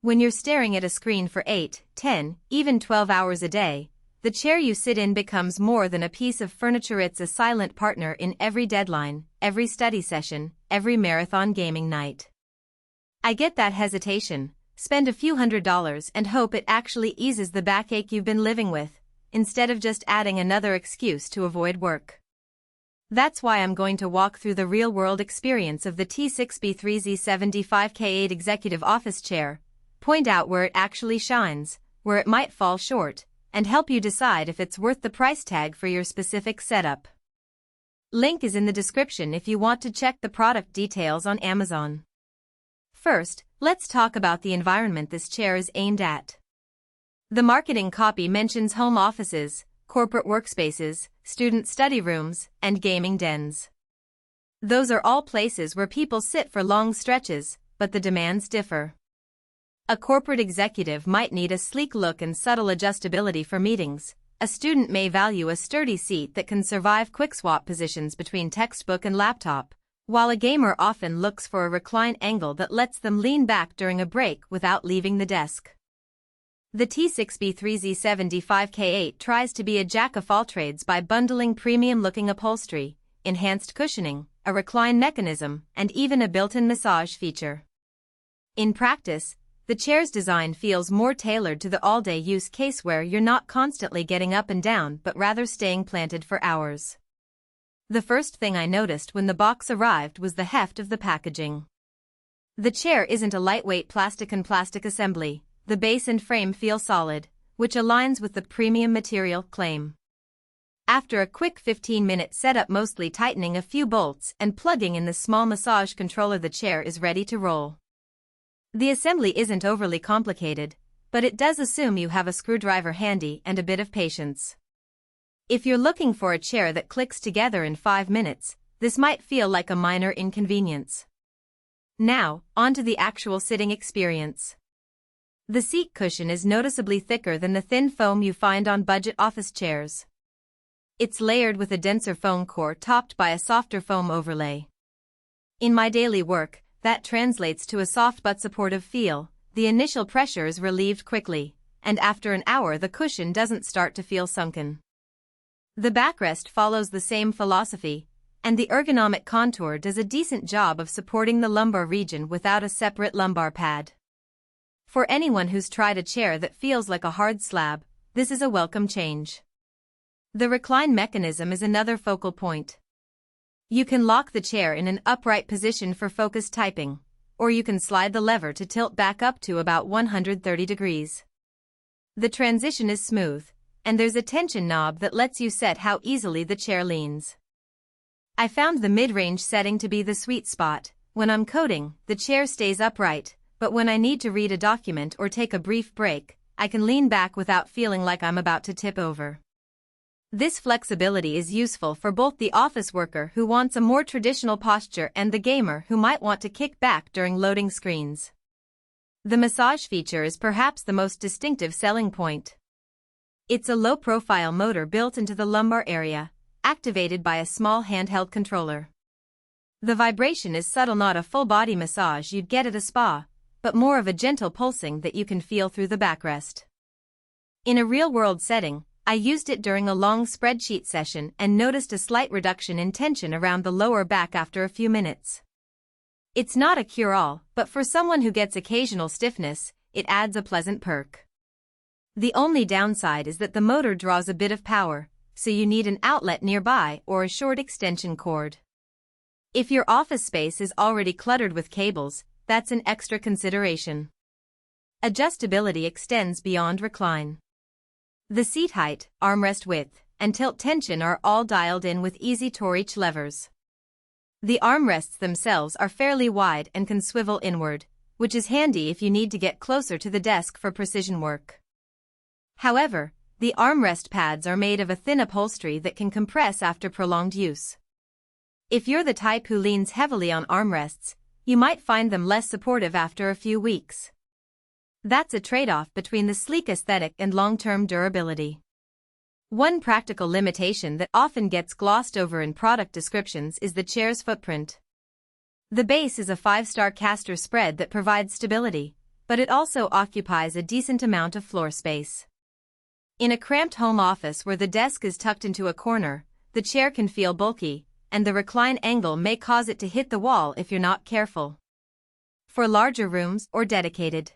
When you're staring at a screen for 8, 10, even 12 hours a day, the chair you sit in becomes more than a piece of furniture. It's a silent partner in every deadline, every study session, every marathon gaming night. I get that hesitation. Spend a few $100s and hope it actually eases the backache you've been living with, instead of just adding another excuse to avoid work. That's why I'm going to walk through the real-world experience of the T6B3Z7D5K8 executive office chair, point out where it actually shines, where it might fall short, and help you decide if it's worth the price tag for your specific setup. Link is in the description if you want to check the product details on Amazon. First, let's talk about the environment this chair is aimed at. The marketing copy mentions home offices, corporate workspaces, student study rooms, and gaming dens. Those are all places where people sit for long stretches, but the demands differ. A corporate executive might need a sleek look and subtle adjustability for meetings. A student may value a sturdy seat that can survive quick swap positions between textbook and laptop, while a gamer often looks for a recline angle that lets them lean back during a break without leaving the desk. The T6B3Z7D5K8 tries to be a jack-of-all-trades by bundling premium-looking upholstery, enhanced cushioning, a recline mechanism, and even a built-in massage feature. In practice, the chair's design feels more tailored to the all-day use case where you're not constantly getting up and down but rather staying planted for hours. The first thing I noticed when the box arrived was the heft of the packaging. The chair isn't a lightweight plastic assembly. The base and frame feel solid, which aligns with the premium material claim. After a quick 15-minute setup, mostly tightening a few bolts and plugging in the small massage controller, the chair is ready to roll. The assembly isn't overly complicated, but it does assume you have a screwdriver handy and a bit of patience. If you're looking for a chair that clicks together in 5 minutes, this might feel like a minor inconvenience. Now, onto the actual sitting experience. The seat cushion is noticeably thicker than the thin foam you find on budget office chairs. It's layered with a denser foam core topped by a softer foam overlay. In my daily work, that translates to a soft but supportive feel. The initial pressure is relieved quickly, and after an hour the cushion doesn't start to feel sunken. The backrest follows the same philosophy, and the ergonomic contour does a decent job of supporting the lumbar region without a separate lumbar pad. For anyone who's tried a chair that feels like a hard slab, this is a welcome change. The recline mechanism is another focal point. You can lock the chair in an upright position for focused typing, or you can slide the lever to tilt back up to about 130 degrees. The transition is smooth, and there's a tension knob that lets you set how easily the chair leans. I found the mid-range setting to be the sweet spot. When I'm coding, the chair stays upright, but when I need to read a document or take a brief break, I can lean back without feeling like I'm about to tip over. This flexibility is useful for both the office worker who wants a more traditional posture and the gamer who might want to kick back during loading screens. The massage feature is perhaps the most distinctive selling point. It's a low-profile motor built into the lumbar area, activated by a small handheld controller. The vibration is subtle, not a full-body massage you'd get at a spa, but more of a gentle pulsing that you can feel through the backrest. In a real-world setting, I used it during a long spreadsheet session and noticed a slight reduction in tension around the lower back after a few minutes. It's not a cure-all, but for someone who gets occasional stiffness, it adds a pleasant perk. The only downside is that the motor draws a bit of power, so you need an outlet nearby or a short extension cord. If your office space is already cluttered with cables, that's an extra consideration. Adjustability extends beyond recline. The seat height, armrest width, and tilt tension are all dialed in with easy to reach levers. The armrests themselves are fairly wide and can swivel inward, which is handy if you need to get closer to the desk for precision work. However, the armrest pads are made of a thin upholstery that can compress after prolonged use. If you're the type who leans heavily on armrests, you might find them less supportive after a few weeks. That's a trade-off between the sleek aesthetic and long-term durability. One practical limitation that often gets glossed over in product descriptions is the chair's footprint. The base is a 5-star caster spread that provides stability, but it also occupies a decent amount of floor space. In a cramped home office where the desk is tucked into a corner, the chair can feel bulky, and the recline angle may cause it to hit the wall if you're not careful. For larger rooms or dedicated